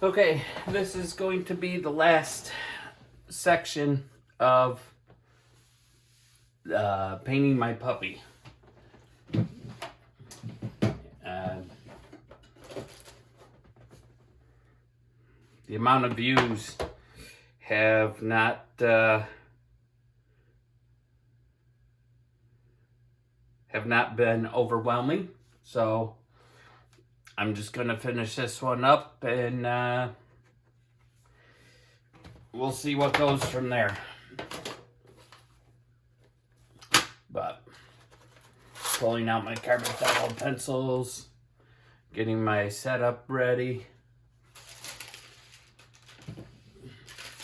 Okay, this is going to be the last section of painting my puppy. The amount of views have not been overwhelming, so I'm just gonna finish this one up and we'll see what goes from there. But pulling out my Carbothello pencils, getting my setup ready.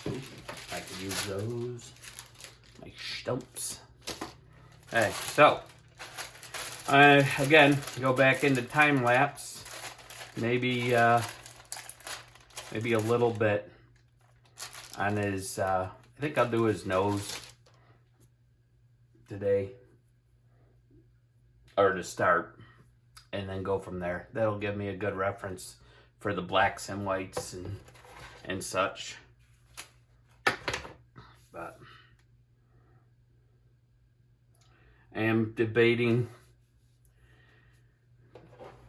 I could use those, my stumps. Okay, so again, go back into time lapse. Maybe a little bit on his. I think I'll do his nose today, or to start, and then go from there. That'll give me a good reference for the blacks and whites and such. But I am debating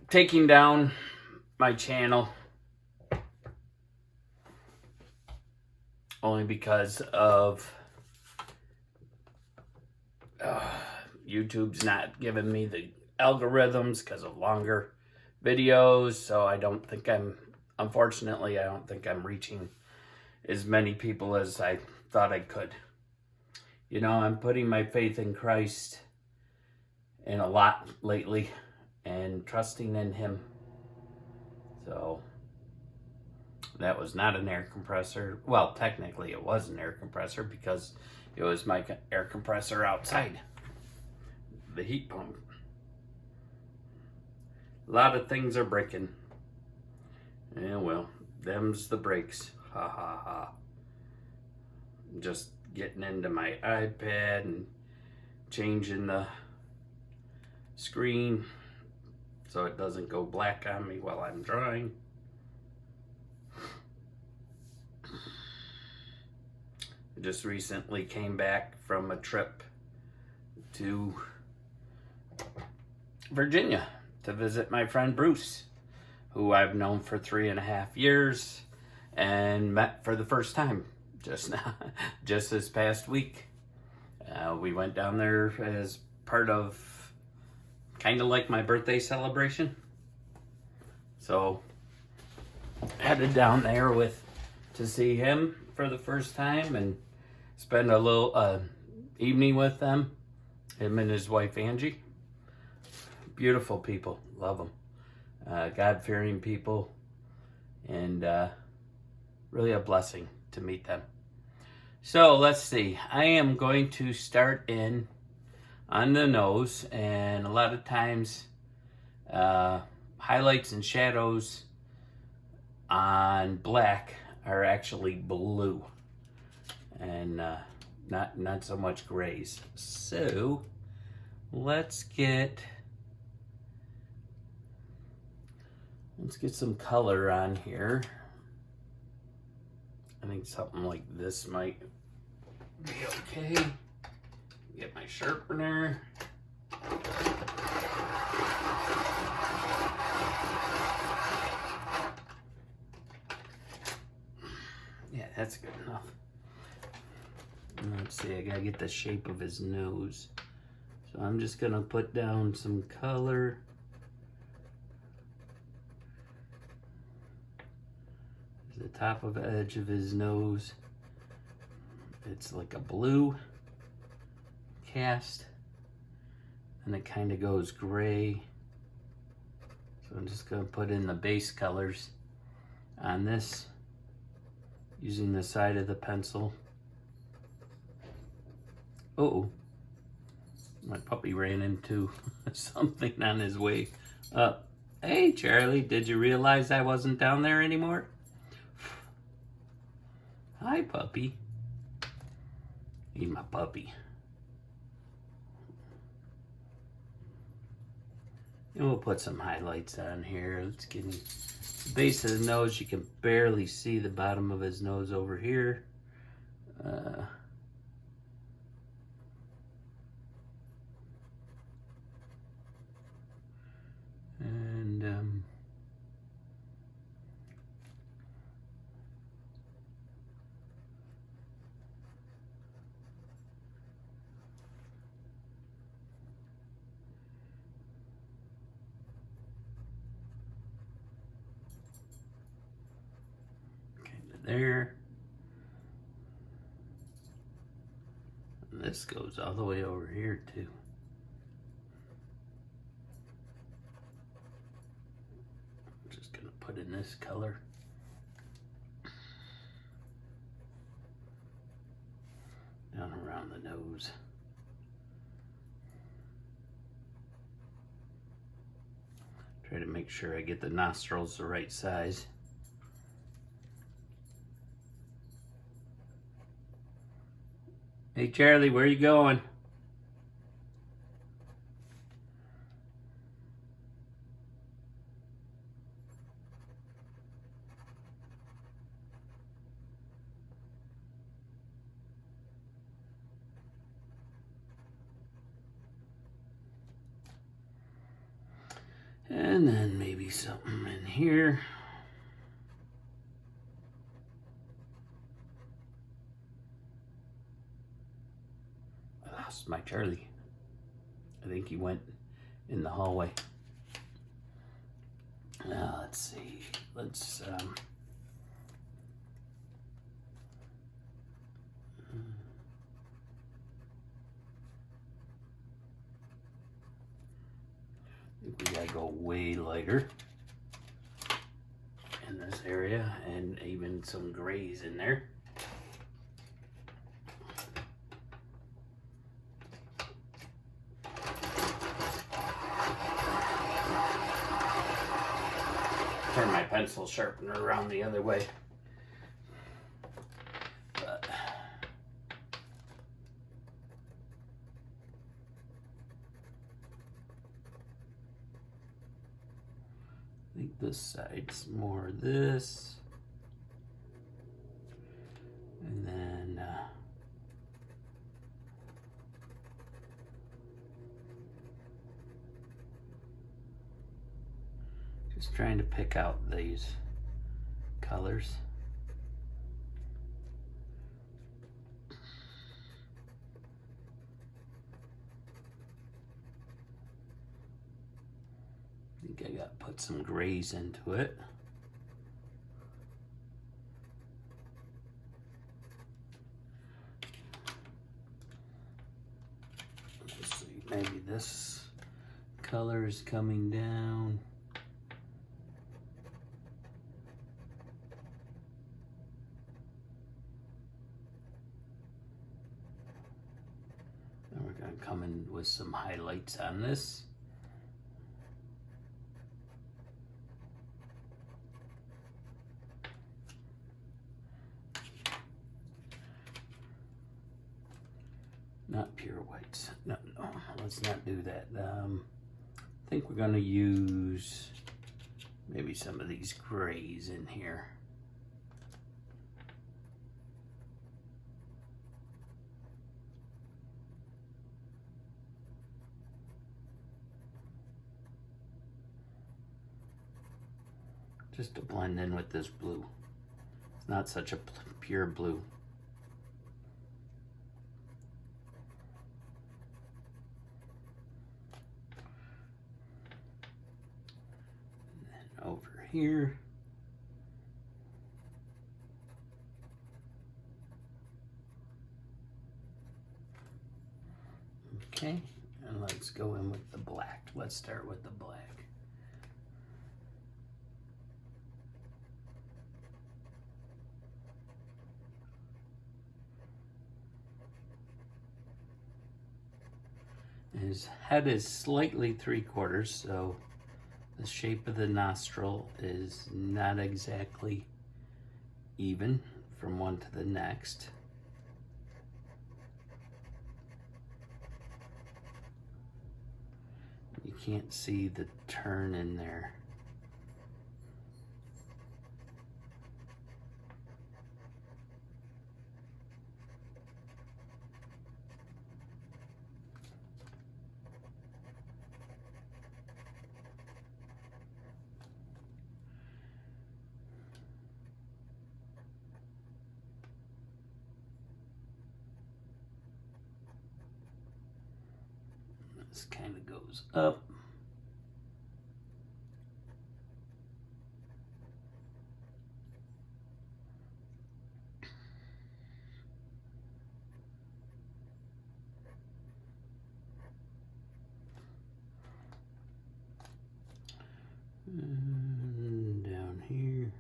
taking down my channel only because of YouTube's not giving me the algorithms because of longer videos, so unfortunately I don't think I'm reaching as many people as I thought I could. You know, I'm putting my faith in Christ in a lot lately and trusting in Him. So that was not an air compressor. Well, technically it was an air compressor because it was my air compressor outside, the heat pump. A lot of things are breaking. Yeah, well, them's the breaks. Ha ha ha. Just getting into my iPad and changing the screen so it doesn't go black on me while I'm drawing. I just recently came back from a trip to Virginia to visit my friend Bruce, who I've known for 3.5 years and met for the first time just this past week. We went down there as part of kind of like my birthday celebration. So headed down there to see him for the first time and spend a little evening with them, him and his wife Angie. Beautiful people, love them. God-fearing people, and really a blessing to meet them. So let's see, I am going to start in on the nose, and a lot of times highlights and shadows on black are actually blue and not so much grays. So let's get some color on here. I think something like this might be okay. Get my sharpener. Yeah, that's good enough. Let's see, I gotta get the shape of his nose. So I'm just gonna put down some color. The top of the edge of his nose, it's like a blue cast, and it kind of goes gray. So I'm just going to put in the base colors on this using the side of the pencil. Uh-oh, my puppy ran into something on his way up. Hey Charlie, did you realize I wasn't down there anymore? Hi, puppy. He's my puppy. And we'll put some highlights on here. Let's get him. The base of the nose, you can barely see the bottom of his nose over here. There. And this goes all the way over here too. I'm just gonna put in this color. Down around the nose. Try to make sure I get the nostrils the right size. Hey Charlie, where are you going? And then maybe something in here. I lost my Charlie. I think he went in the hallway. Now let's see. Let's I think we gotta go way lighter in this area, and even some grays in there. Turn my pencil sharpener around the other way. But I think this side's more this. And then just trying to pick out these colors. I think I got to put some grays into it. Let's see, maybe this color is coming down. And we're going to come in with some highlights on this. Not pure whites. No, let's not do that. I think we're going to use maybe some of these grays in here. Just to blend in with this blue. It's not such a pure blue. Over here. Okay, and let's go in with the black. Let's start with the black. His head is slightly 3/4, so the shape of the nostril is not exactly even from one to the next. You can't see the turn in there. This kind of goes up. And down here.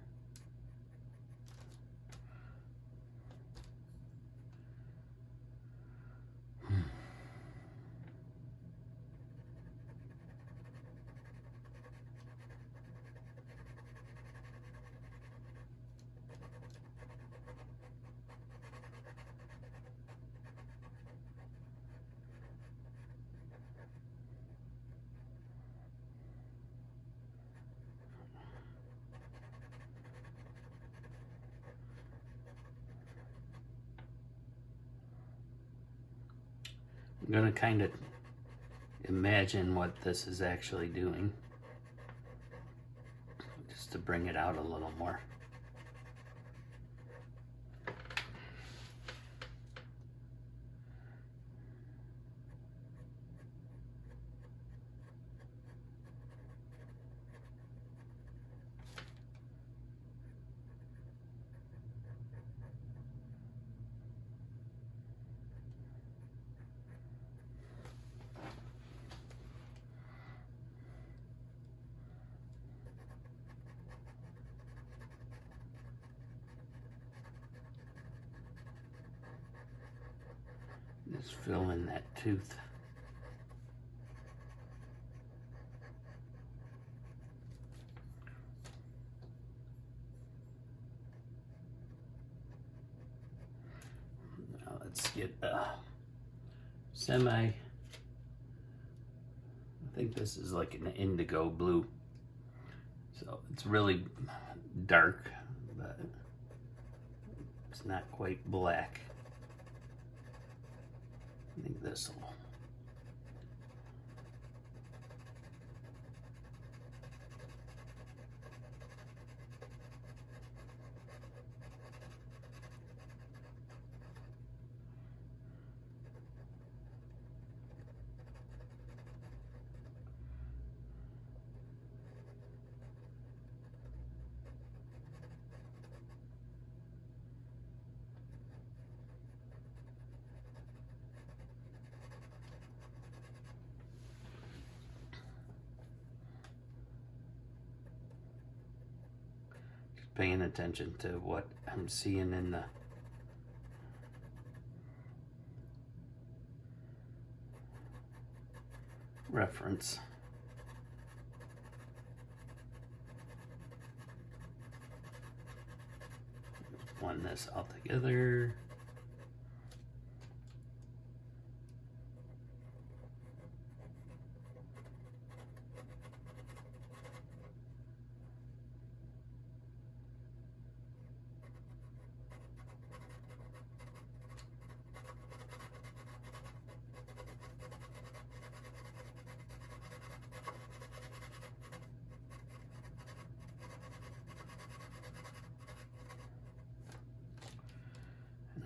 I'm going to kind of imagine what this is actually doing, just to bring it out a little more. Just fill in that tooth. Now let's get a I think this is like an indigo blue. So it's really dark, but it's not quite black. I think this will. Paying attention to what I'm seeing in the reference. Blend this all together.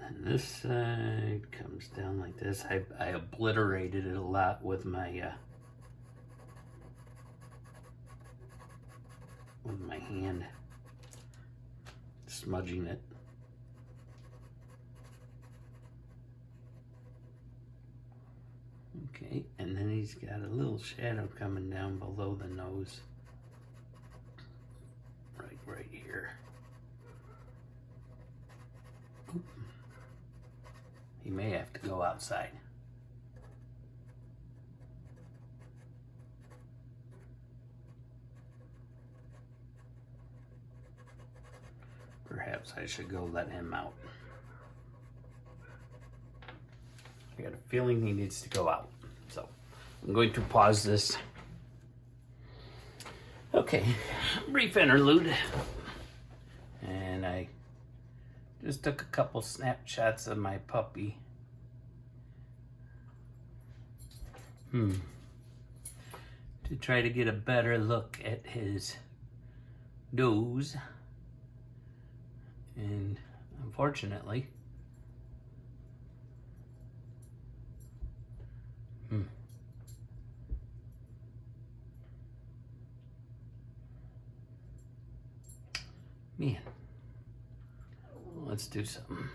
And this side comes down like this. I obliterated it a lot with my hand, smudging it. Okay, and then he's got a little shadow coming down below the nose, right here. Oop. He may have to go outside. Perhaps I should go let him out. I got a feeling he needs to go out. So I'm going to pause this Okay, brief interlude. And I just took a couple snapshots of my puppy. To try to get a better look at his nose. And unfortunately, man, let's do something.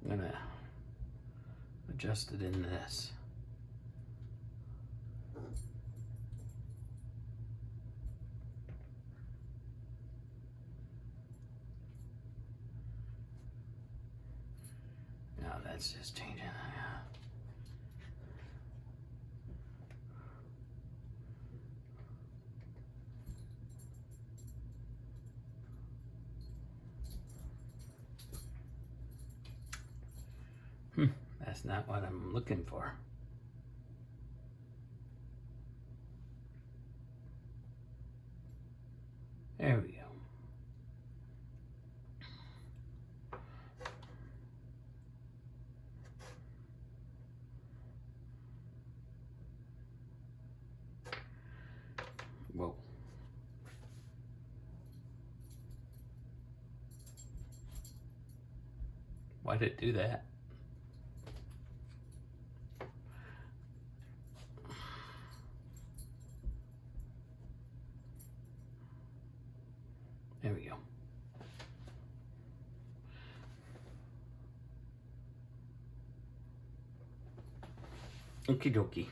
I'm gonna adjust it in this. Now that's just changing. That's not what I'm looking for. There we go. Whoa. Why did it do that? There we go. Okie dokie.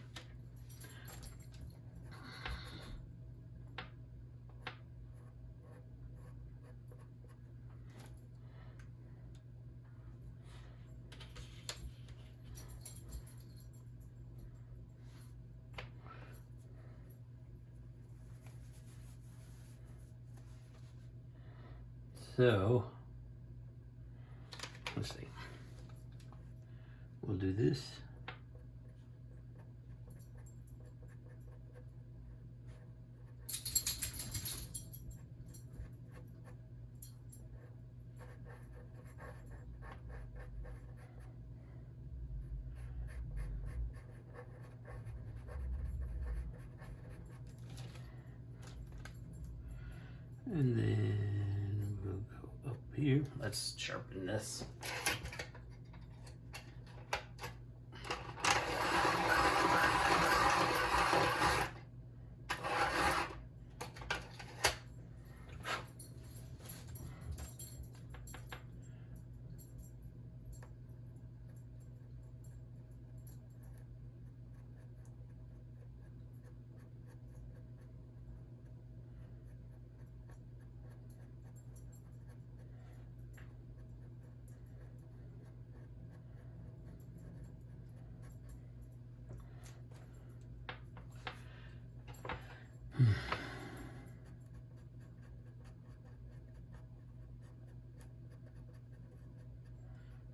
So, let's see. We'll do this. And then we'll go up here. Let's sharpen this.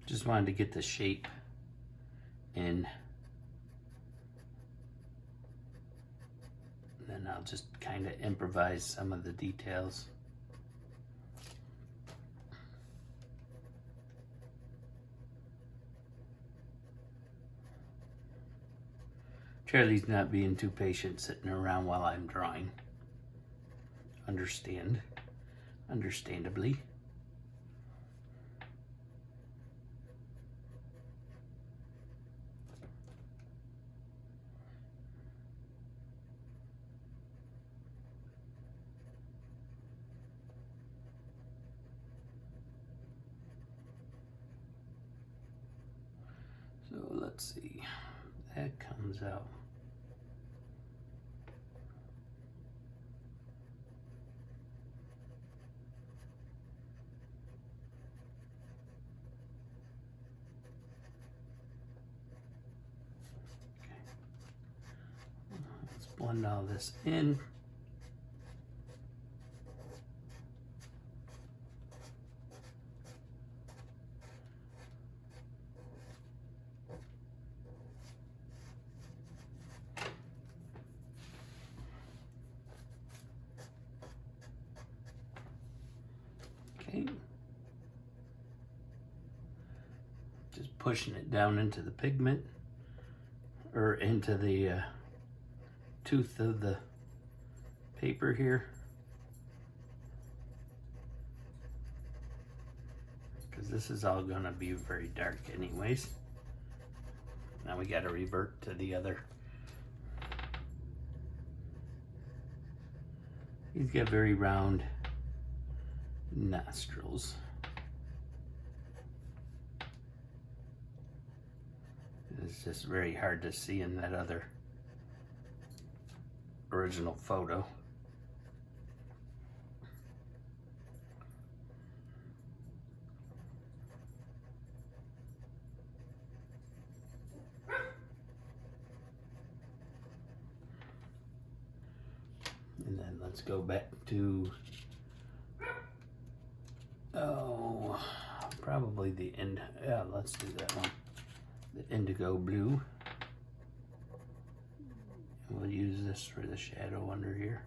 Just wanted to get the shape in. Then I'll just kind of improvise some of the details. Charlie's not being too patient sitting around while I'm drawing. Understandably. So let's see, that comes out. Let's blend all this in. pushing it down into the pigment, or into the tooth of the paper here, because this is all gonna be very dark anyways. Now we gotta revert to the other. He's got very round nostrils. It's just very hard to see in that other original photo. And then let's go back to, oh, probably the end. Yeah, let's do that one. The indigo blue. We'll use this for the shadow under here.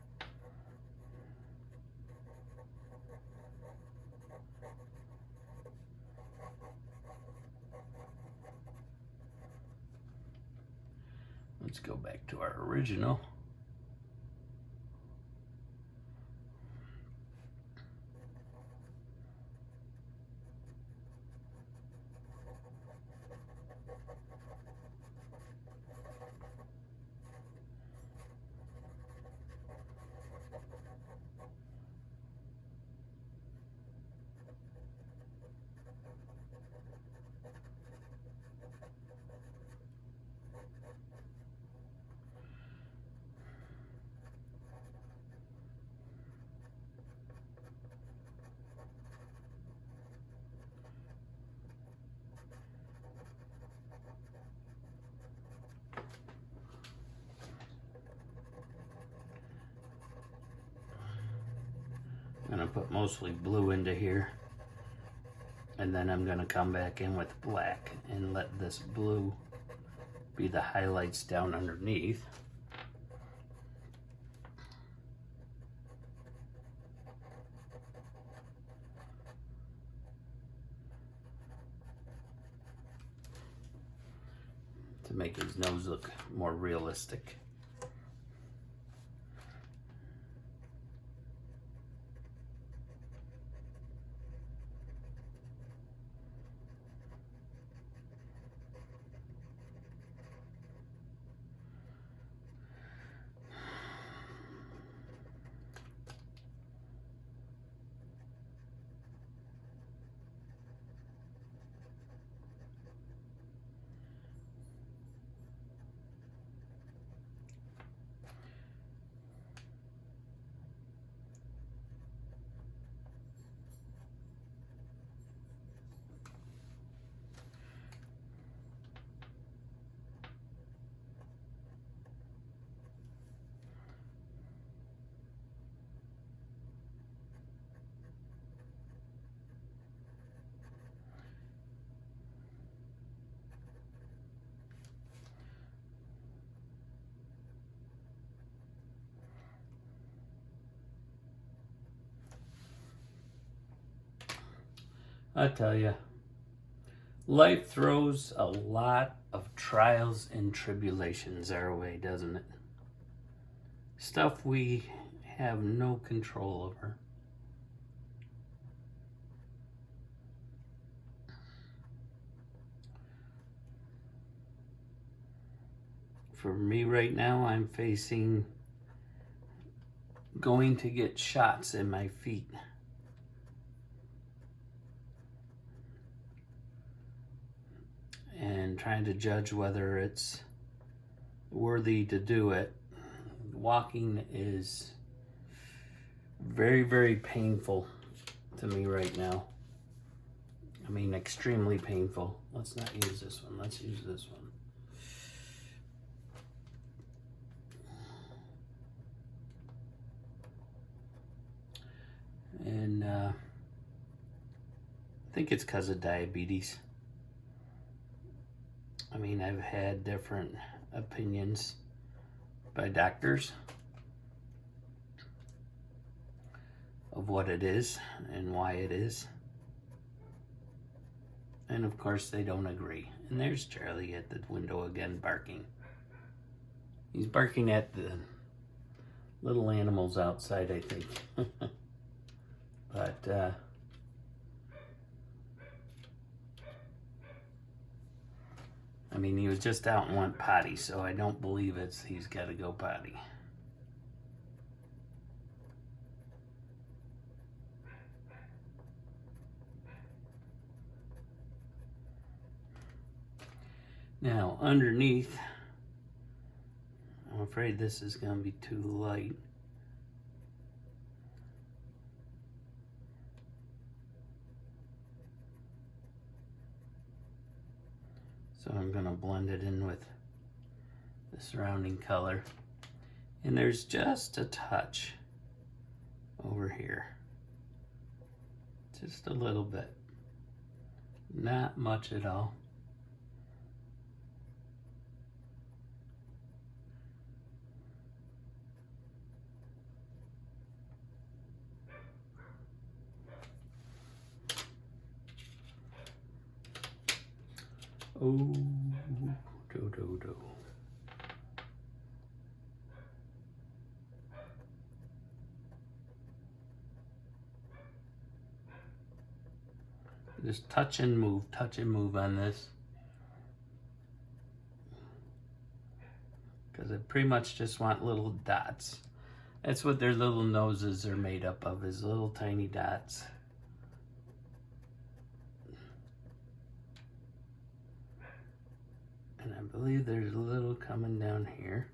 Let's go back to our original. I'm gonna put mostly blue into here, and then I'm gonna come back in with black and let this blue be the highlights down underneath. To make his nose look more realistic. I tell you, life throws a lot of trials and tribulations our way, doesn't it? Stuff we have no control over. For me right now, I'm facing going to get shots in my feet. And trying to judge whether it's worthy to do it. Walking is very, very painful to me right now. I mean, extremely painful. Let's not use this one. Let's use this one. And I think it's because of diabetes. I mean, I've had different opinions by doctors of what it is and why it is. And of course they don't agree. And there's Charlie at the window again barking. He's barking at the little animals outside, I think. But I mean, he was just out and went potty, so I don't believe he's got to go potty. Now, underneath, I'm afraid this is going to be too light. So I'm going to blend it in with the surrounding color. And there's just a touch over here. Just a little bit. Not much at all. Oh, do. Just touch and move on this. Because I pretty much just want little dots. That's what their little noses are made up of, is little tiny dots. And I believe there's a little coming down here.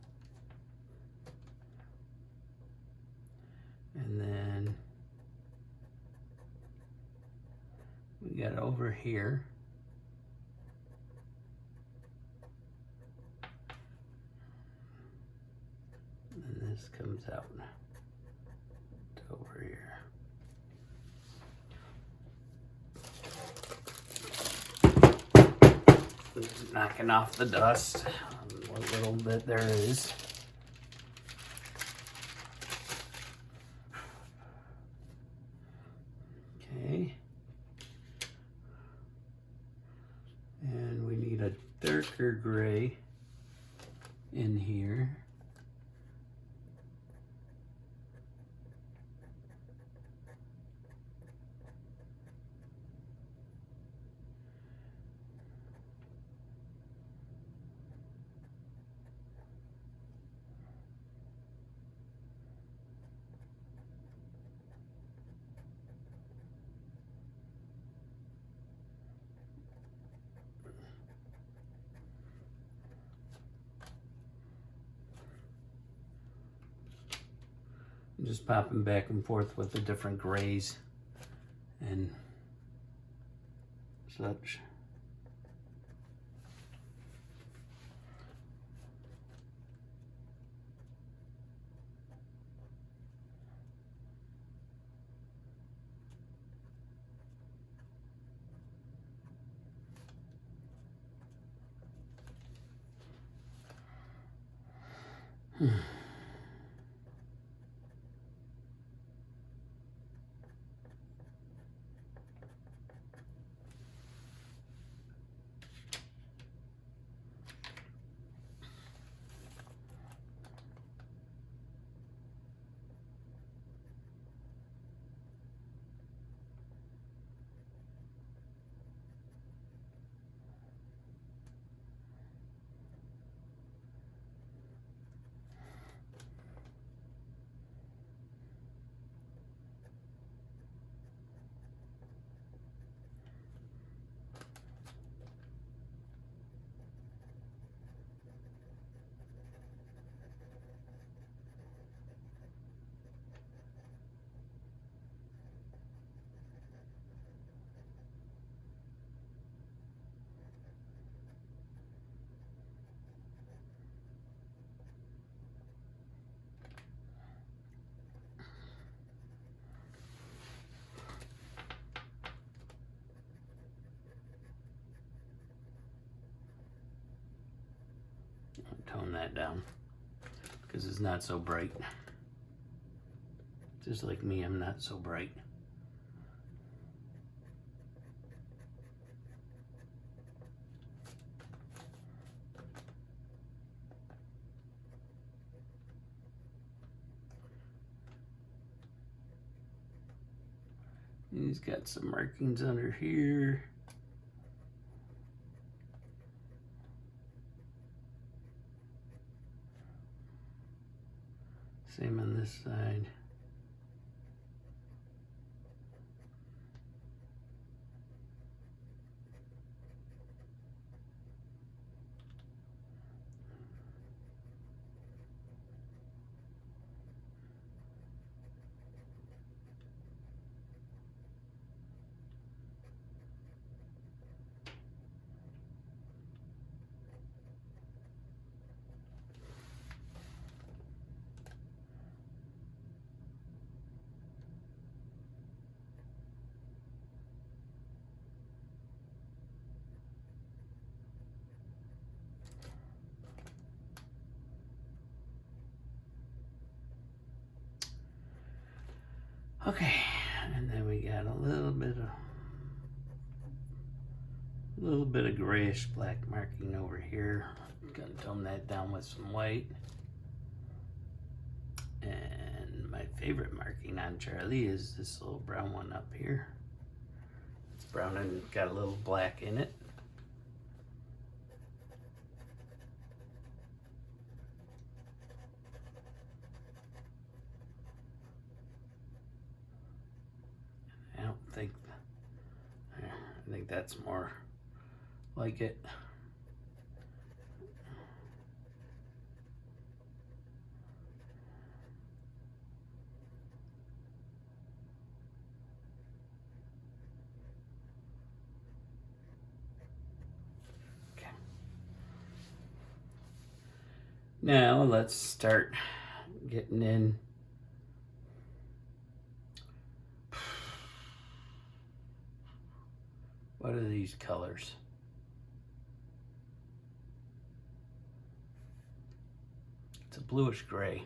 And then we got over here. And this comes out to over here. Just knocking off the dust, what little bit there is. Okay. And we need a darker gray in here. Just popping back and forth with the different grays and such. Tone that down because it's not so bright. Just like me, I'm not so bright. He's got some markings under here. Same on this side. Okay, and then we got a little bit of grayish black marking over here. Gonna tone that down with some white. And my favorite marking on Charlie is this little brown one up here. It's brown and got a little black in it. I think that's more like it. Okay. Now let's start getting in what are these colors? It's a bluish gray.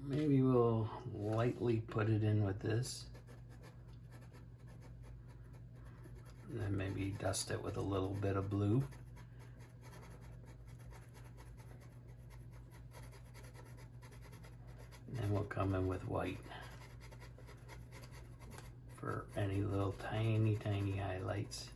Maybe we'll lightly put it in with this. And then maybe dust it with a little bit of blue. And then we'll come in with white for any little tiny highlights.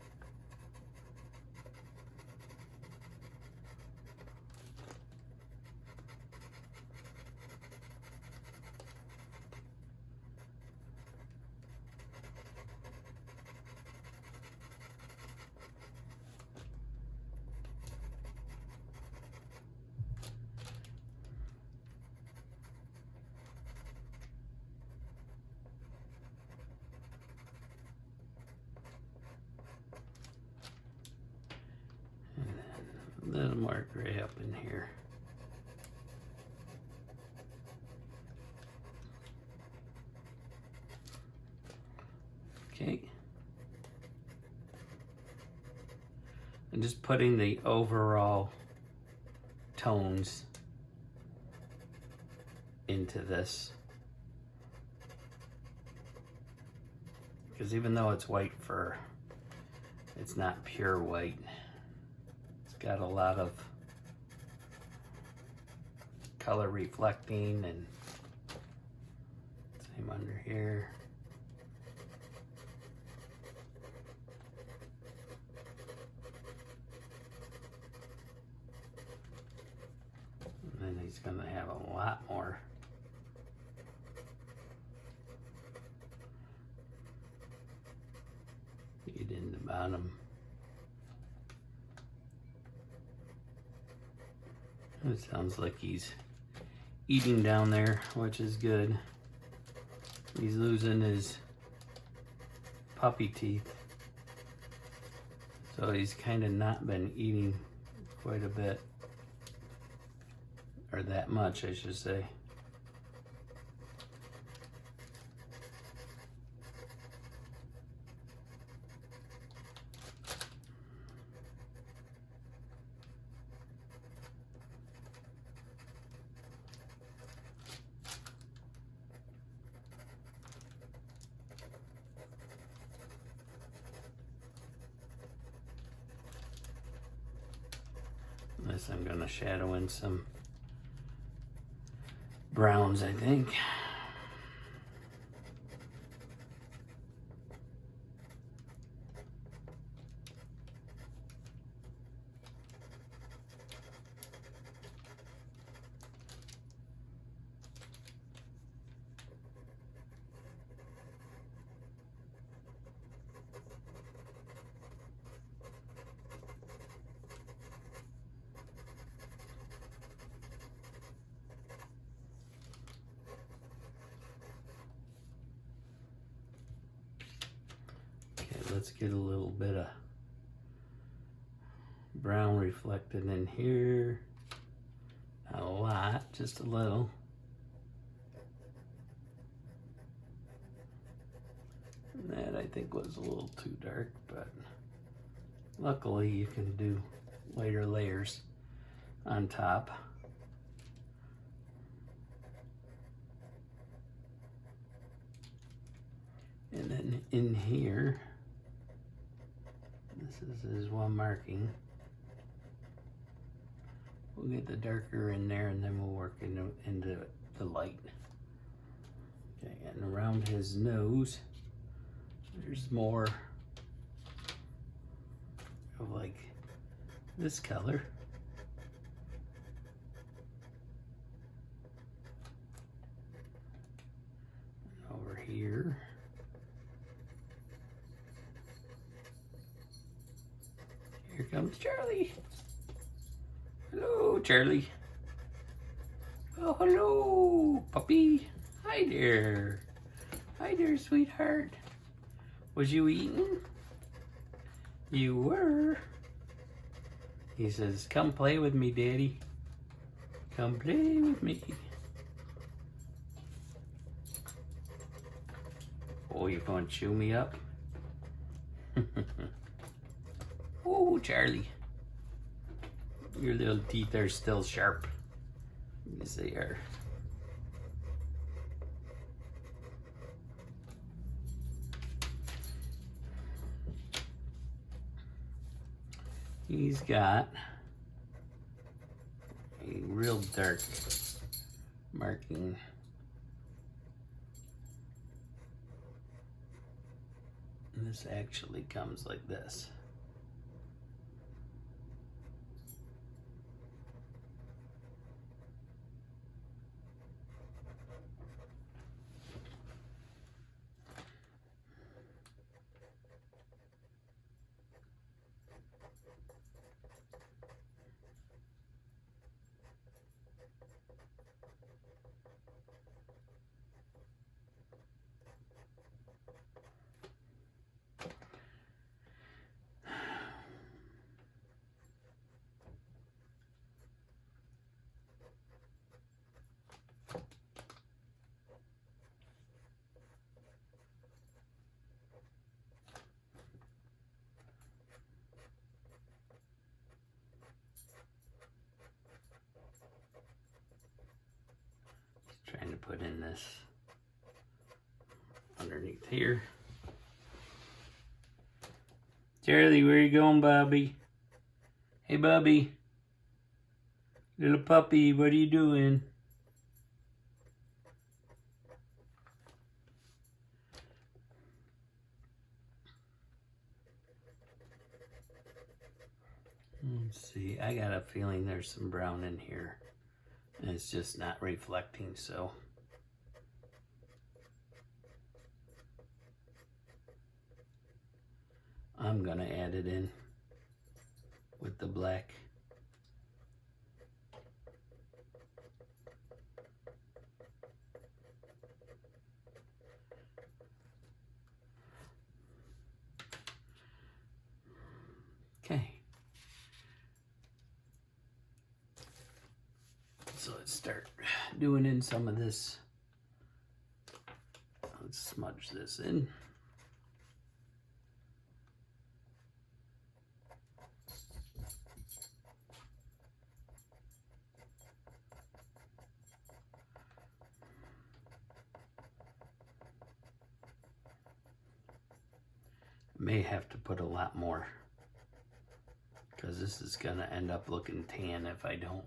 A little more gray up in here. Okay. And just putting the overall tones into this. Because even though it's white fur, it's not pure white. Got a lot of color reflecting, and same under here. And then he's gonna have a lot more get in the bottom. It sounds like he's eating down there, which is good. He's losing his puppy teeth. So he's kind of not been eating quite a bit. Or that much, I should say. This I'm going to shadow in some browns, I think. Let's get a little bit of brown reflected in here. Not a lot, just a little. And that I think was a little too dark, but luckily you can do lighter layers on top. And then in here, this is his one marking. We'll get the darker in there and then we'll work into the light. Okay, and around his nose, there's more of like this color. And over here. Here comes Charlie. Hello, Charlie. Oh, hello, puppy. Hi there. Hi there, sweetheart. Was you eating? You were. He says, come play with me, Daddy. Come play with me. Oh, you gonna chew me up? Oh, Charlie. Your little teeth are still sharp. Yes, they are. He's got a real dark marking. And this actually comes like this. Trying to put in this underneath here. Charlie, where you going, Bobby? Hey, Bobby. Little puppy, what are you doing? Let's see, I got a feeling there's some brown in here. And it's just not reflecting, so. I'm gonna add it in with the black. Okay. So let's start doing in some of this. Let's smudge this in. May have to put a lot more because this is gonna end up looking tan if I don't.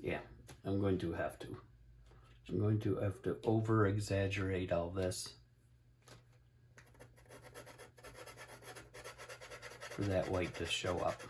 Yeah, I'm going to have to. I'm going to have to over-exaggerate all this for that white to show up.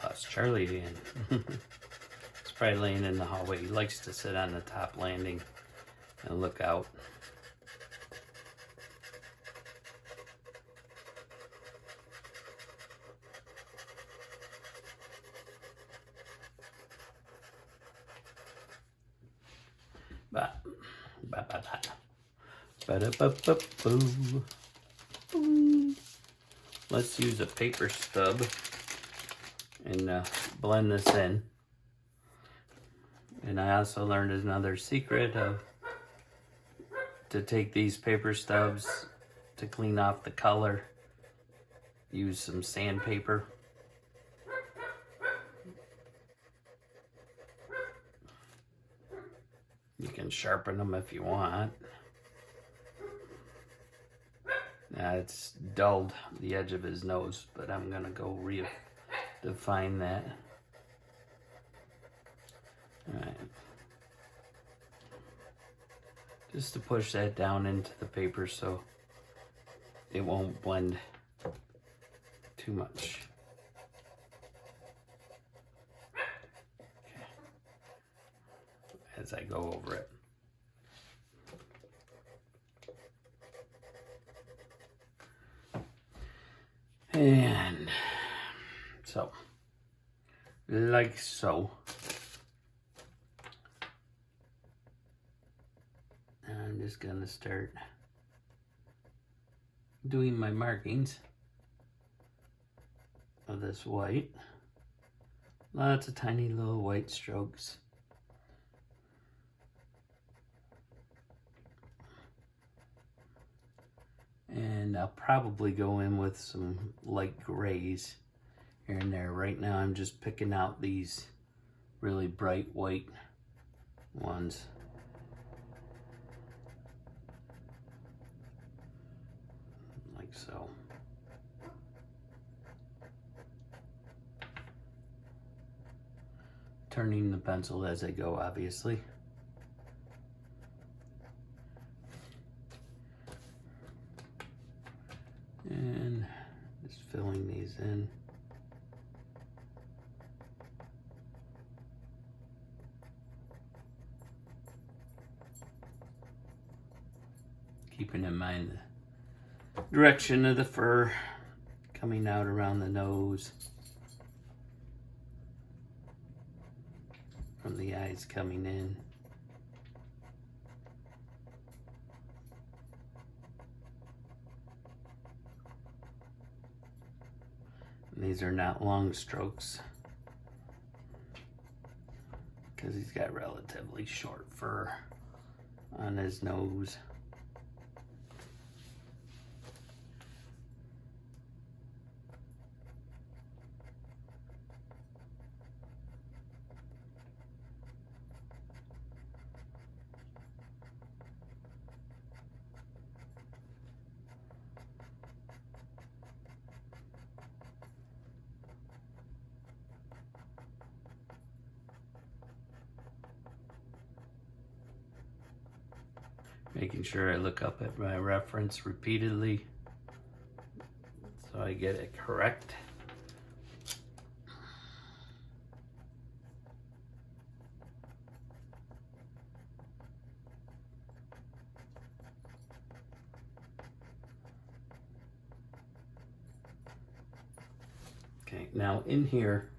Lost Charlie again. He's probably laying in the hallway. He likes to sit on the top landing and look out. Let's use a paper stub and blend this in. And I also learned another secret of to take these paper stubs to clean off the color. Use some sandpaper. You can sharpen them if you want. Now it's dulled the edge of his nose, but I'm gonna go redefine that. All right. Just to push that down into the paper so it won't blend too much. Okay. As I go over it. And so, like so. I'm just gonna start doing my markings of this white. Lots of tiny little white strokes. And I'll probably go in with some light grays here and there. Right now I'm just picking out these really bright white ones. Like so. Turning the pencil as I go, obviously. And just filling these in. Keeping in mind the direction of the fur coming out around the nose. From the eyes coming in. And these are not long strokes because he's got relatively short fur on his nose. Making sure I look up at my reference repeatedly so I get it correct. Okay, now in here,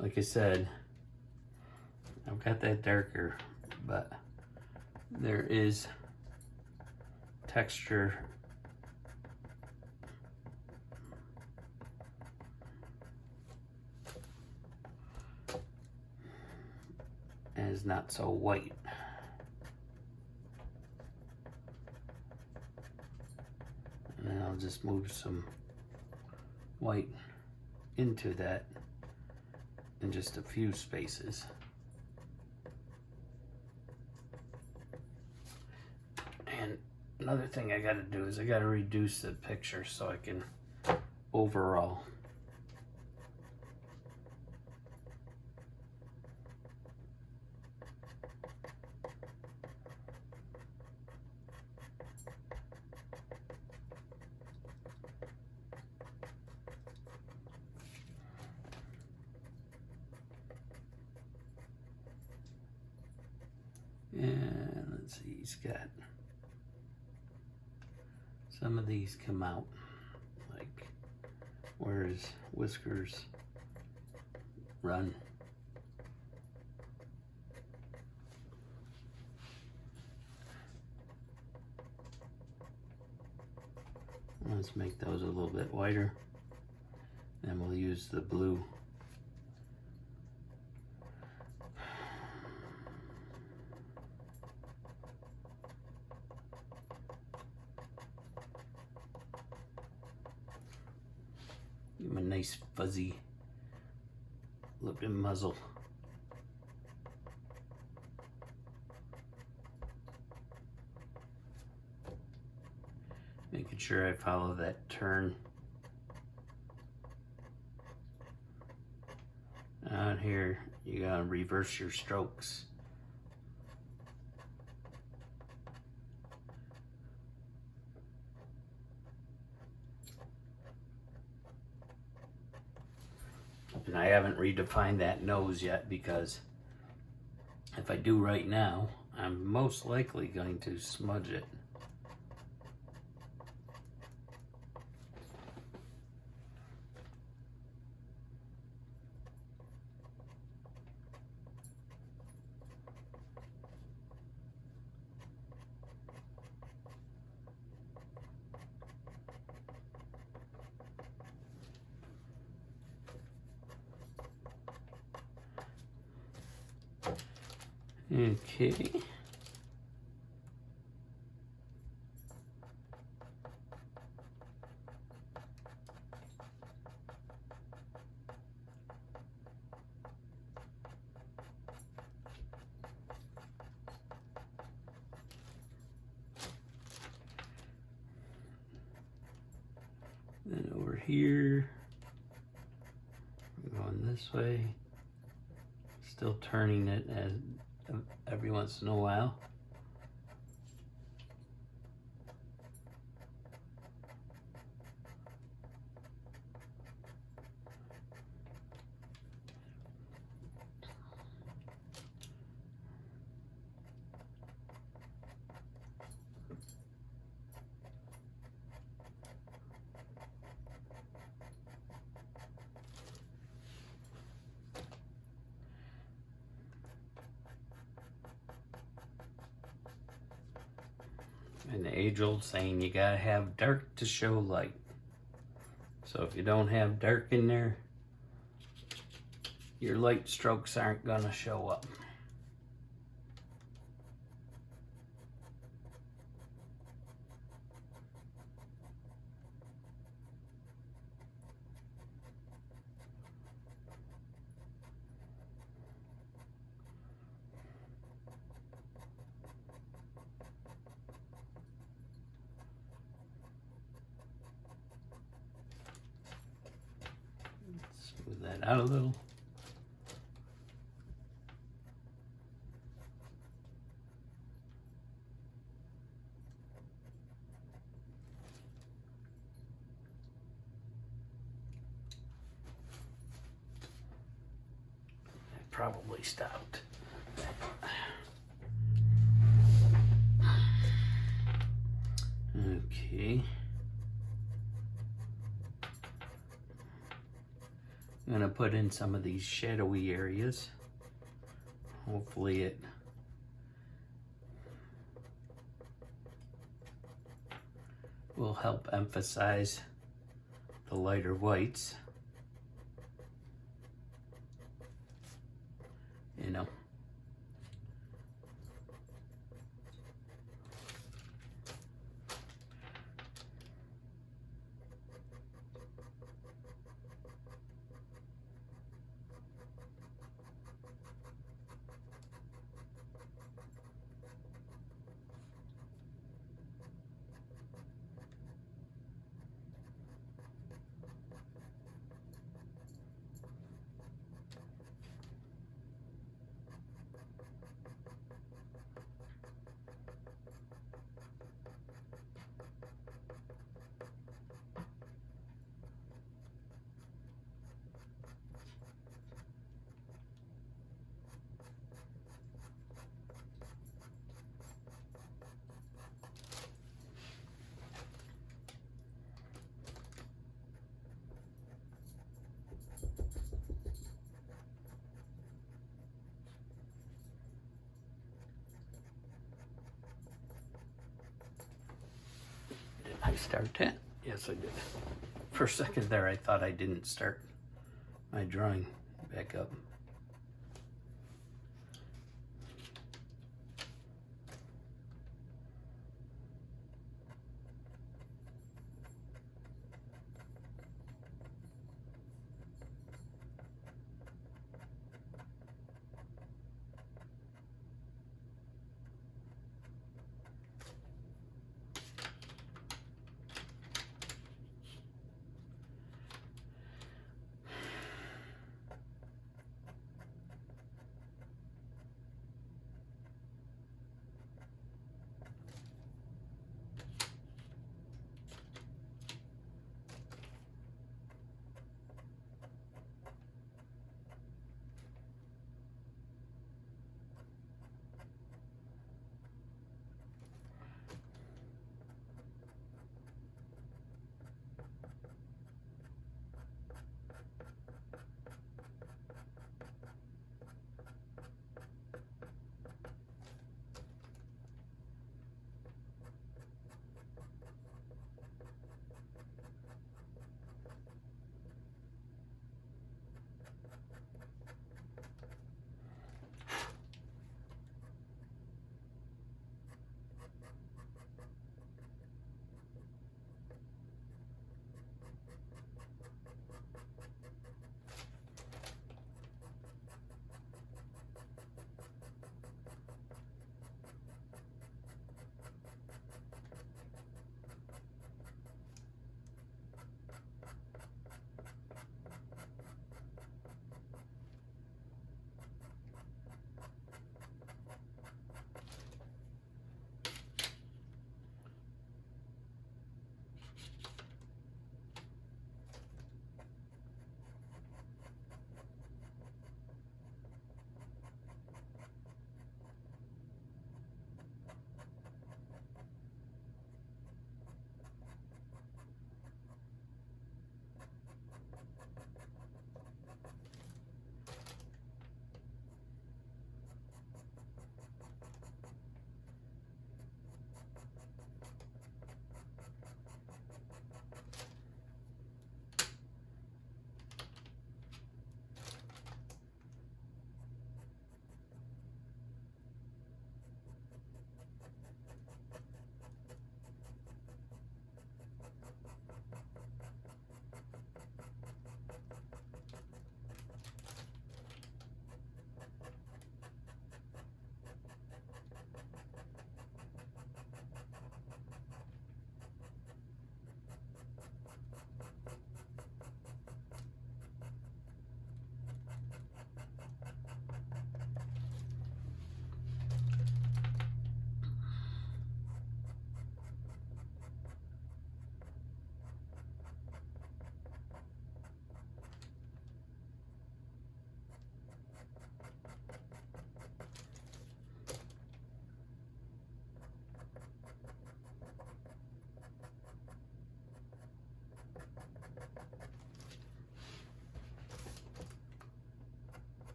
like I said, I've got that darker, but there is texture and is not so white. And then I'll just move some white into that in just a few spaces. And another thing I gotta do is I gotta reduce the picture so I can overall. And let's see, he's got some of these come out, like where his whiskers run. Let's make those a little bit whiter. And we'll use the blue. Give him a nice fuzzy looking muzzle. Making sure I follow that turn. Out here, you gotta reverse your strokes. And I haven't redefined that nose yet, because if I do right now, I'm most likely going to smudge it. Okay. Then over here, going this way, still turning it as every once in a while. And the age-old saying, you gotta have dark to show light. So if you don't have dark in there, your light strokes aren't gonna show up. Smooth that out a little. probably stopped. Okay. I'm gonna put in some of these shadowy areas. Hopefully it will help emphasize the lighter whites. You know. Did I start that? Yes, I did. For a second there, I thought I didn't start my drawing back up.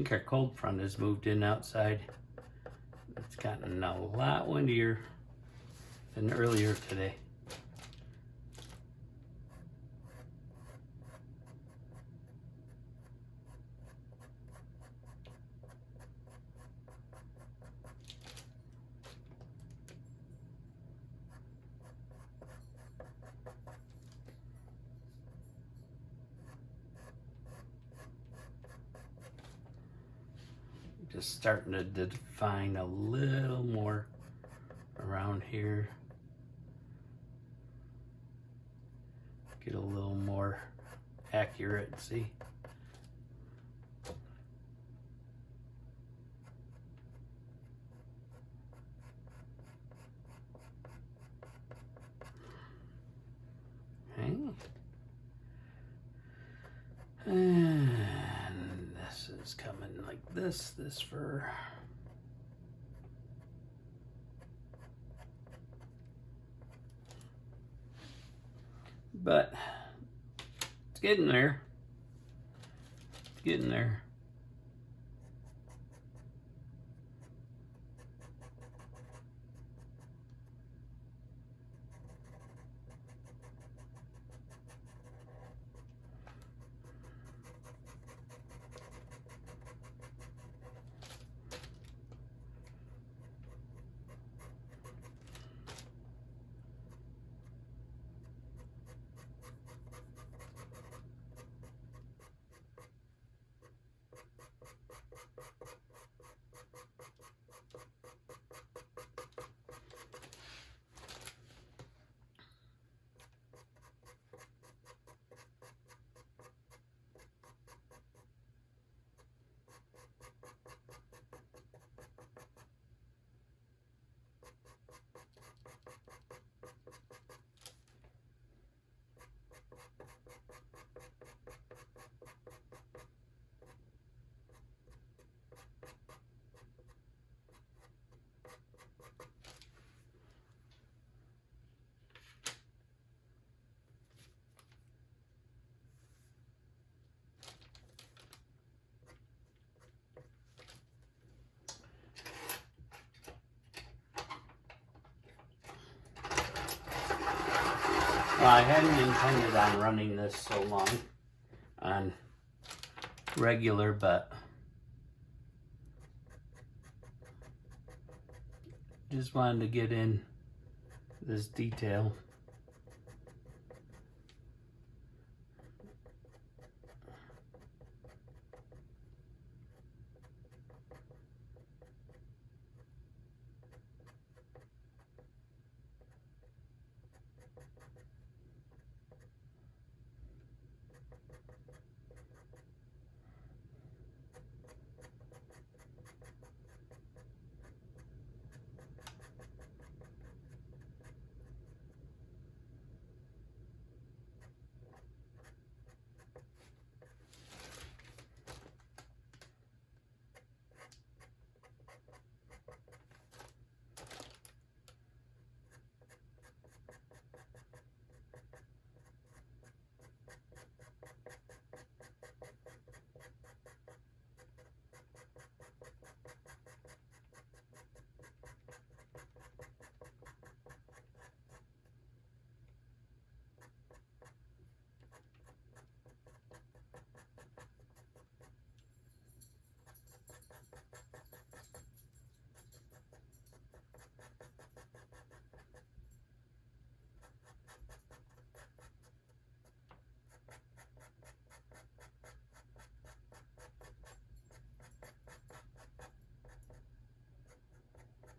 think our cold front has moved in outside. It's gotten a lot windier than earlier today. Just starting to define a little more around here. Get a little more accurate, see? Okay. And this is coming like this fur. But it's getting there. It's getting there. Well, I hadn't intended on running this so long on regular, but just wanted to get in this detail.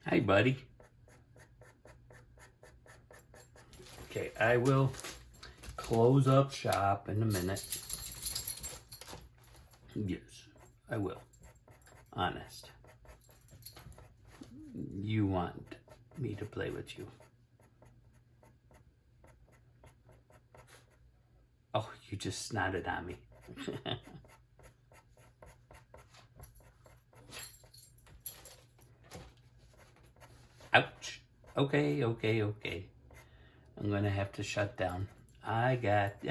Hi, buddy. Okay, I will close up shop in a minute. Yes, I will. Honest. You want me to play with you. Oh, you just snotted on me. Ouch. Okay. I'm gonna have to shut down. I got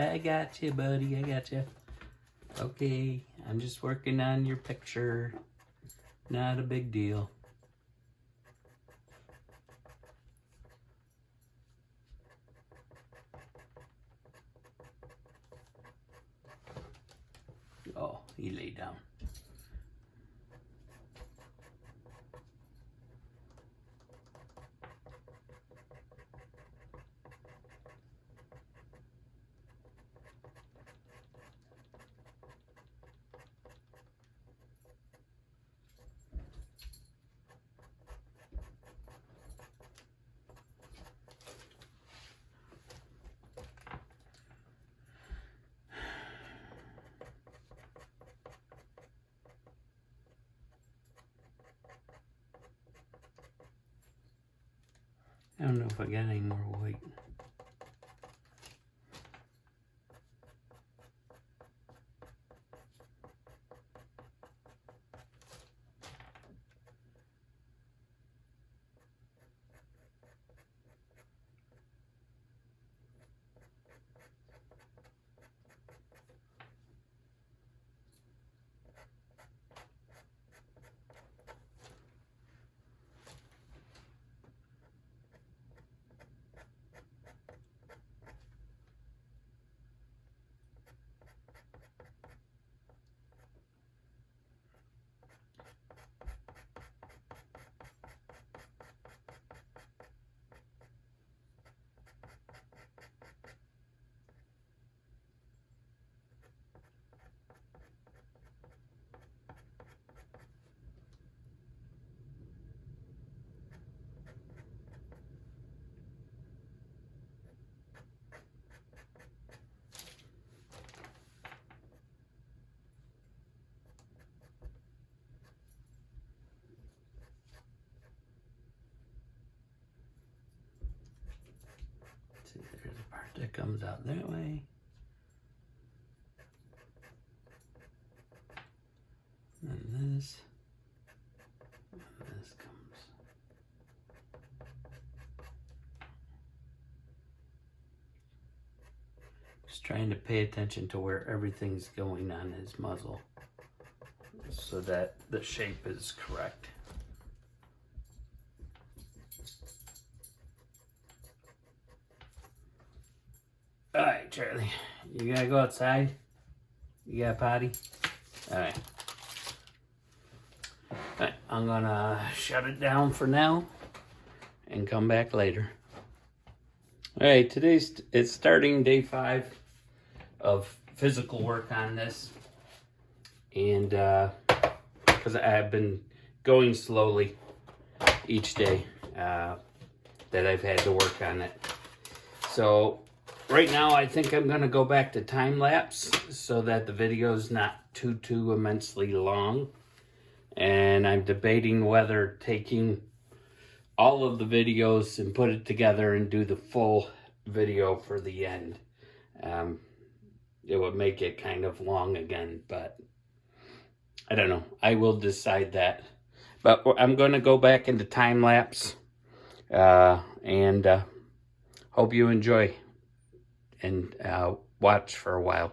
you, buddy. I got you. Okay, I'm just working on your picture. Not a big deal. Oh, he lay down. I don't know if I got any more white. See, there's a part that comes out that way. And this comes. Just trying to pay attention to where everything's going on his muzzle so that the shape is correct. All right, Charlie, you gotta go outside? You got a potty? All right. All right, I'm gonna shut it down for now and come back later. All right, it's starting day 5 of physical work on this. And because I've been going slowly each day that I've had to work on it. So right now I think I'm gonna go back to time lapse so that the video is not too immensely long. And I'm debating whether taking all of the videos and put it together and do the full video for the end. It would make it kind of long again, but I don't know. I will decide that. But I'm going to go back into time lapse and hope you enjoy and watch for a while.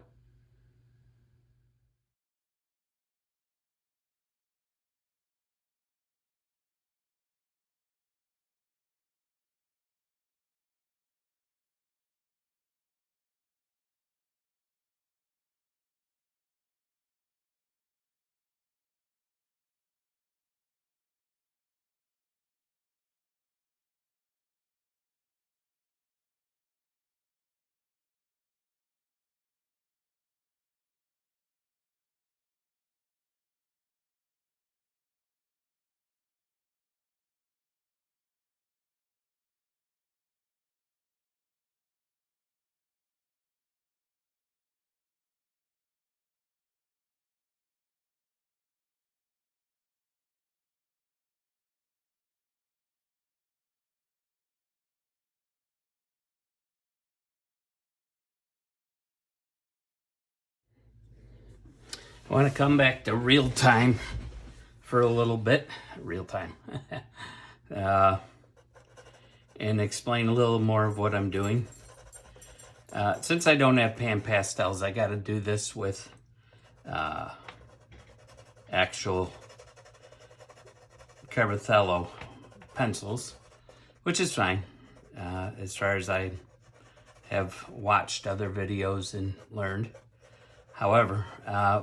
I want to come back to real time for a little bit. Real time. And explain a little more of what I'm doing. Since I don't have pan pastels, I got to do this with actual Carbothello pencils, which is fine as far as I have watched other videos and learned. However,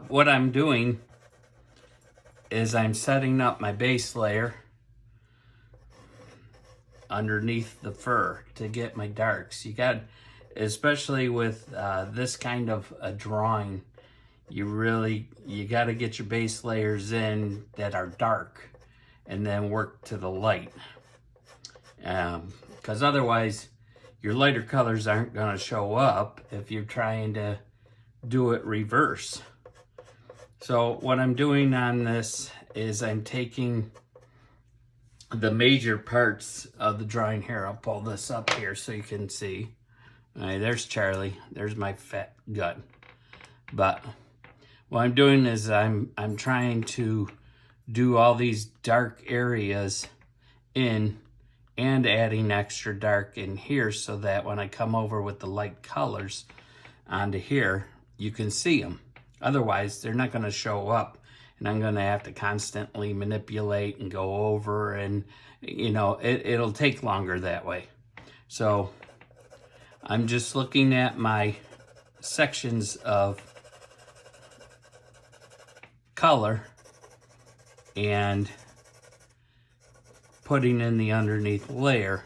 what I'm doing is I'm setting up my base layer underneath the fur to get my darks. You got, especially with this kind of a drawing, you got to get your base layers in that are dark and then work to the light. Because otherwise your lighter colors aren't going to show up if you're trying to do it reverse. So what I'm doing on this is I'm taking the major parts of the drawing here. I'll pull this up here so you can see. All right, there's Charlie. There's my fat gut. But what I'm doing is I'm trying to do all these dark areas in and adding extra dark in here so that when I come over with the light colors onto here, you can see them. Otherwise, they're not going to show up, and I'm going to have to constantly manipulate and go over, and you know, it'll take longer that way. So I'm just looking at my sections of color and putting in the underneath layer,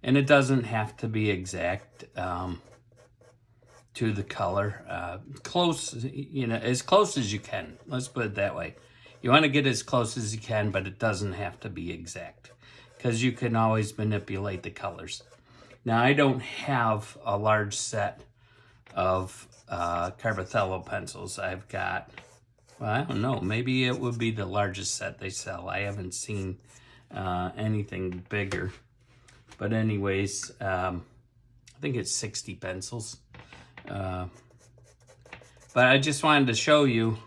and it doesn't have to be exact to the color. Close, you know, as close as you can. Let's put it that way. You want to get as close as you can, but it doesn't have to be exact, because you can always manipulate the colors. Now, I don't have a large set of Carbothello pencils. I've got, well, I don't know, maybe it would be the largest set they sell. I haven't seen anything bigger. But anyways, I think it's 60 pencils. But I just wanted to show you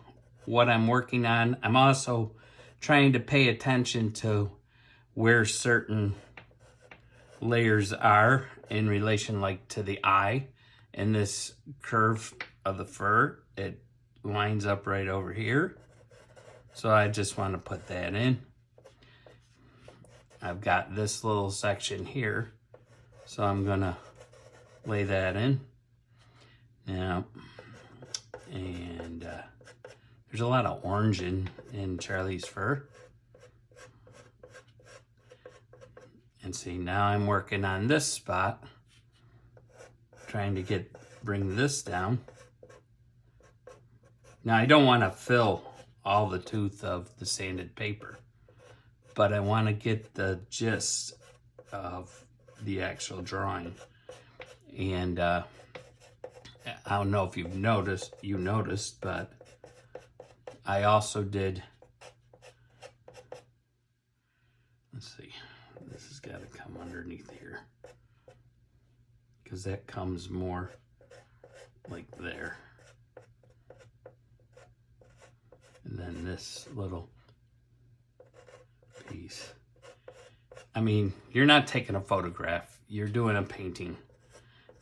what I'm working on. I'm also trying to pay attention to where certain layers are in relation, like to the eye and this curve of the fur. It lines up right over here. So I just want to put that in. I've got this little section here, so I'm gonna lay that in now. And there's a lot of orange in Charlie's fur. And see, now I'm working on this spot, trying to bring this down. Now I don't want to fill all the tooth of the sanded paper, but I want to get the gist of the actual drawing. And I don't know if you noticed, but I also did, let's see, this has got to come underneath here, because that comes more like there. And then this little piece. I mean, you're not taking a photograph, you're doing a painting.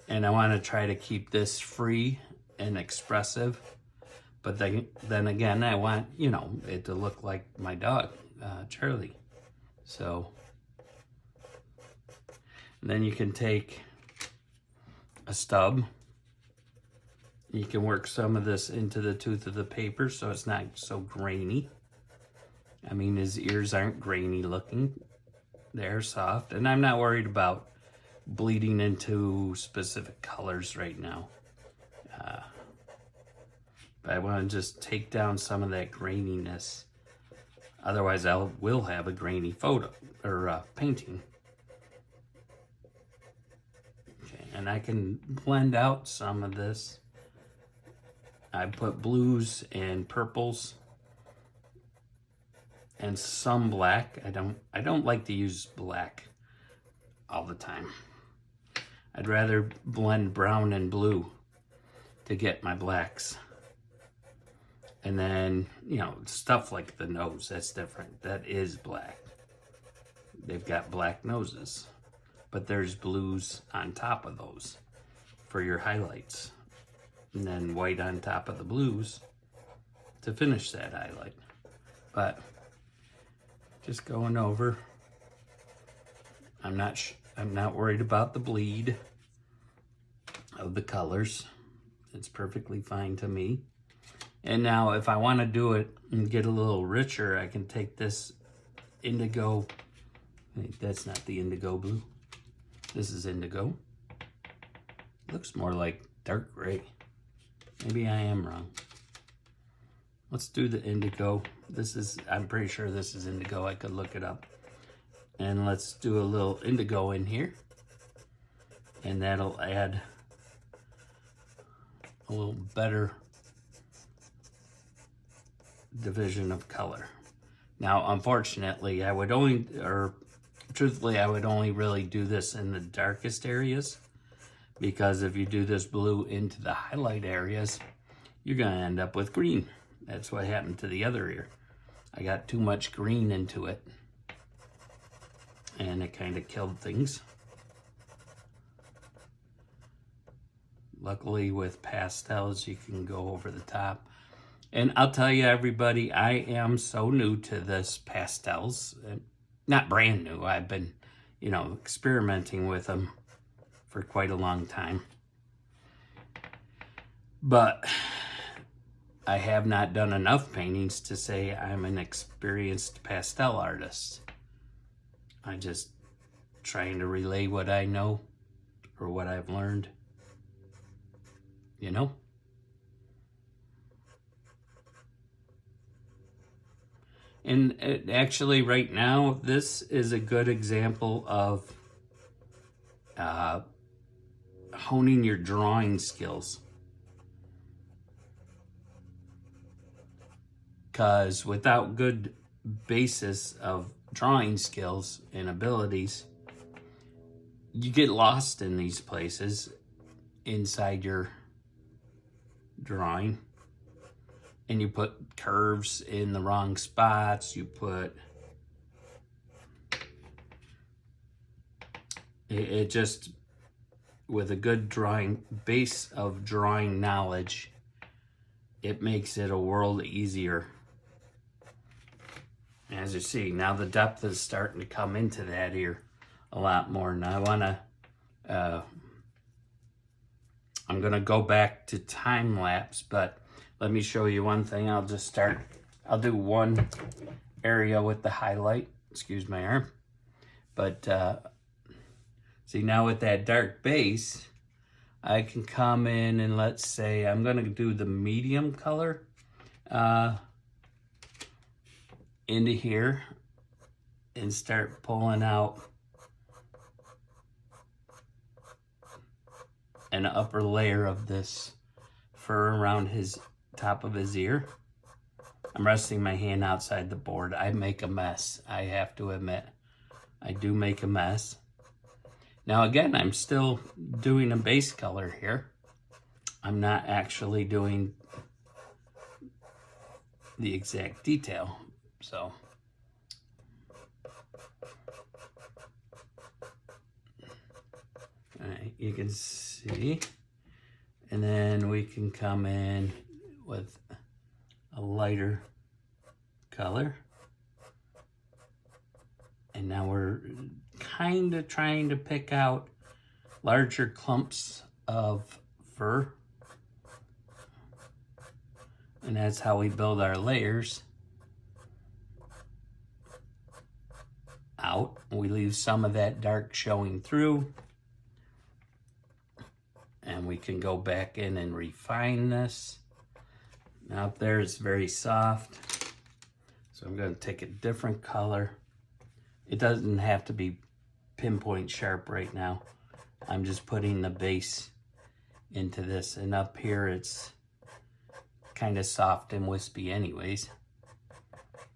And I want to try to keep this free and expressive. But then again, I want, you know, it to look like my dog, Charlie. So, and then you can take a stub. You can work some of this into the tooth of the paper so it's not so grainy. I mean, his ears aren't grainy looking. They're soft. And I'm not worried about bleeding into specific colors right now. But I want to just take down some of that graininess. Otherwise, I will have a grainy photo or painting. Okay, and I can blend out some of this. I put blues and purples and some black. I don't like to use black all the time. I'd rather blend brown and blue to get my blacks. And then, you know, stuff like the nose, that's different. That is black. They've got black noses, but there's blues on top of those for your highlights. And then white on top of the blues to finish that highlight. but just going over. I'm not worried about the bleed of the colors. It's perfectly fine to me. And now if I want to do it and get a little richer, I can take this indigo. Wait, that's not the indigo blue. This is indigo. Looks more like dark gray. Maybe I am wrong. Let's do the indigo. I'm pretty sure this is indigo. I could look it up. And let's do a little indigo in here. And that'll add a little better division of color. Now, unfortunately, truthfully, I would only really do this in the darkest areas, because if you do this blue into the highlight areas, you're gonna end up with green. That's what happened to the other ear. I got too much green into it, and it kind of killed things. Luckily with pastels, you can go over the top. And I'll tell you, everybody, I am so new to this pastels. Not brand new. I've been, experimenting with them for quite a long time. But I have not done enough paintings to say I'm an experienced pastel artist. I just trying to relay what I know or what I've learned. And actually right now, this is a good example of honing your drawing skills. Because without good basis of drawing skills and abilities, you get lost in these places inside your drawing, and you put curves in the wrong spots. You put it just, with a good drawing base of drawing knowledge, it makes it a world easier. As you see, now the depth is starting to come into that ear a lot more. Now I want to I'm going to go back to time lapse, but let me show you one thing. I'll do one area with the highlight. Excuse my arm. But see, now with that dark base, I can come in and let's say I'm going to do the medium color into here and start pulling out an upper layer of this fur around his top of his ear. I'm resting my hand outside the board. I make a mess. I have to admit, I do make a mess. Now again, I'm still doing a base color here. I'm not actually doing the exact detail. So you can see, and then we can come in with a lighter color, and now we're kind of trying to pick out larger clumps of fur, and that's how we build our layers out. We leave some of that dark showing through, and we can go back in and refine this. Now up there it's very soft, so I'm going to take a different color. It doesn't have to be pinpoint sharp right now. I'm just putting the base into this, and up here it's kind of soft and wispy anyways.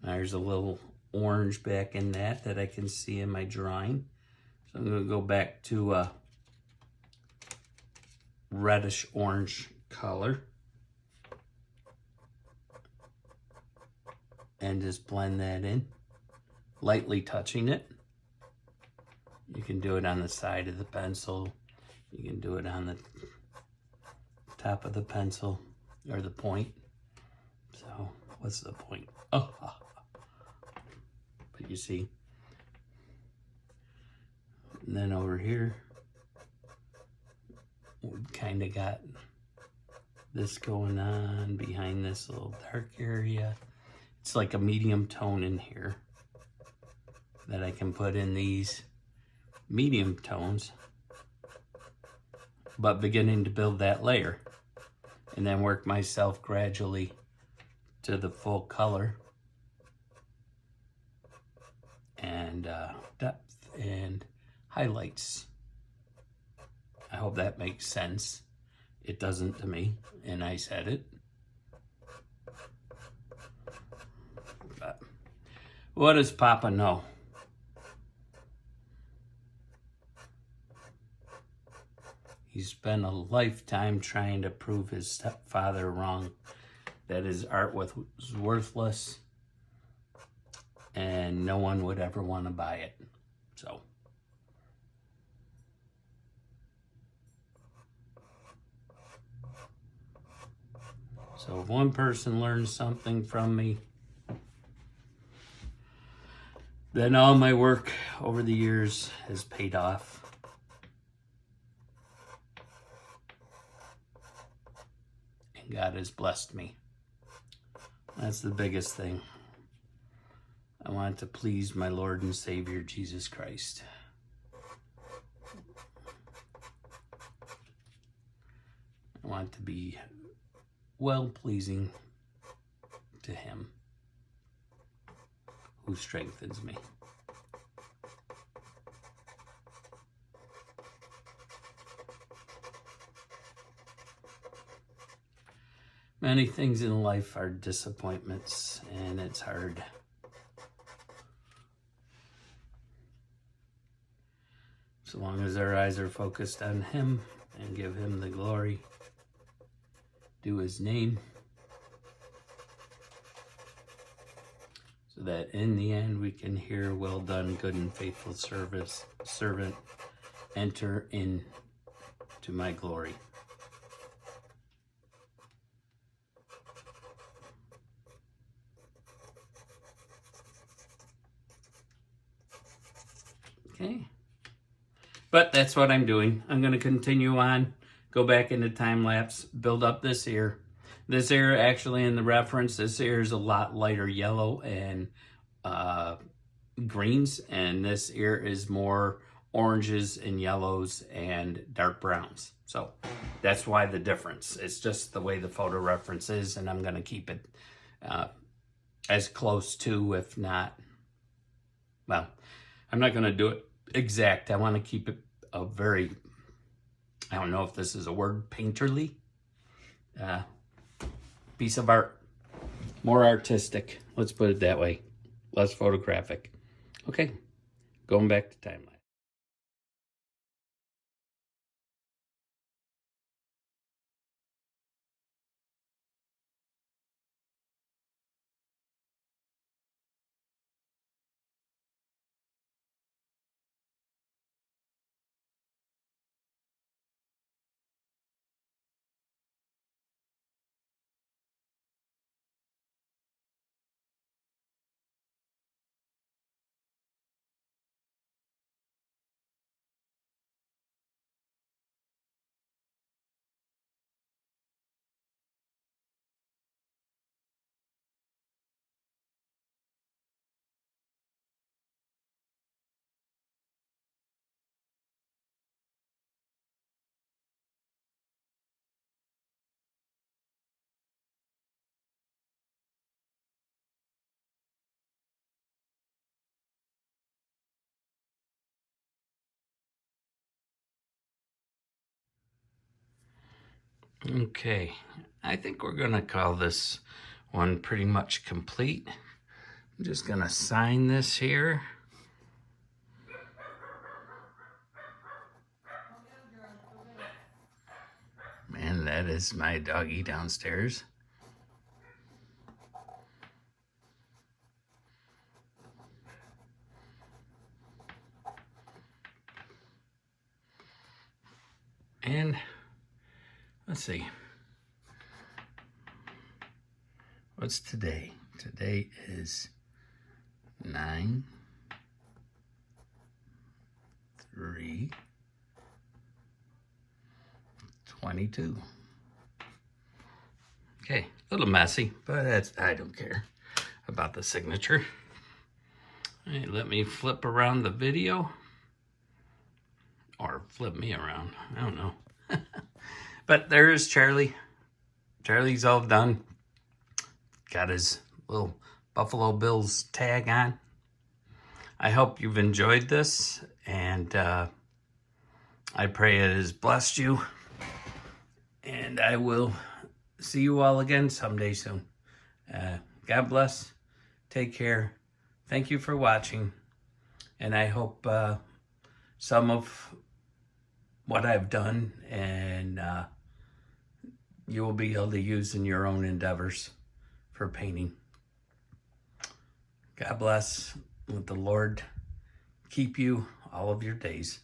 There's a little orange back in that I can see in my drawing. So I'm going to go back to a reddish orange color and just blend that in, lightly touching it. You can do it on the side of the pencil. You can do it on the top of the pencil or the point. So what's the point? Oh, But you see, and then over here, we kind of got this going on behind this little dark area. It's like a medium tone in here that I can put in these medium tones, but beginning to build that layer and then work myself gradually to the full color and depth and highlights. I hope that makes sense. It doesn't to me, and I said it. But what does Papa know? He spent a lifetime trying to prove his stepfather wrong, that his art was worthless and no one would ever want to buy it. So if one person learns something from me, then all my work over the years has paid off. And God has blessed me. That's the biggest thing. I want to please my Lord and Savior, Jesus Christ. I want to be well-pleasing to Him who strengthens me. Many things in life are disappointments, and it's hard. So long as our eyes are focused on Him and give Him the glory, do His name, so that in the end we can hear, "Well done, good and faithful servant, enter into my glory." Okay. But that's what I'm doing. I'm going to continue on, go back into time lapse, build up this ear. This ear, actually, in the reference, this ear is a lot lighter yellow and greens, and this ear is more oranges and yellows and dark browns. So that's why the difference. It's just the way the photo reference is, and I'm going to keep it as close to, if not, well, I'm not going to do it exact. I want to keep it a very, I don't know if this is a word, painterly piece of art. More artistic, let's put it that way. Less photographic. Okay, going back to time lapse. Okay, I think we're gonna call this one pretty much complete. I'm just gonna sign this here. Man, that is my doggy downstairs. And let's see. What's today? Today is 9, 3, 22. Okay, a little messy, but I don't care about the signature. All right, let me flip around the video. Or flip me around, I don't know. But there is Charlie. Charlie's all done. Got his little Buffalo Bills tag on. I hope you've enjoyed this, and I pray it has blessed you. And I will see you all again someday soon. God bless. Take care. Thank you for watching. And I hope some of what I've done and you will be able to use in your own endeavors for painting. God bless. Let the Lord keep you all of your days.